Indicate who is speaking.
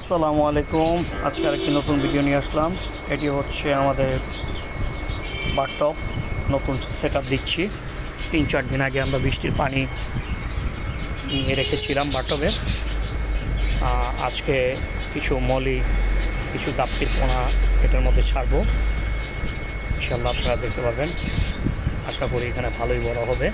Speaker 1: আসসালামু আলাইকুম। আজকে আরেকটি নতুন ভিডিও নিয়ে আসলাম। এটি হচ্ছে আমাদের বাথটব, নতুন সেট আপ দিচ্ছি। 3-4 দিন আগে আমরা বৃষ্টির পানি নিয়ে রেখেছিলাম বাথটবে। আজকে কিছু মলি, কিছু গাপ্পির পোনা এটার মধ্যে ছাড়বো। ইনশাল্লাহ আপনারা দেখতে পাবেন। আশা করি এখানে ভালোই বড় হবে।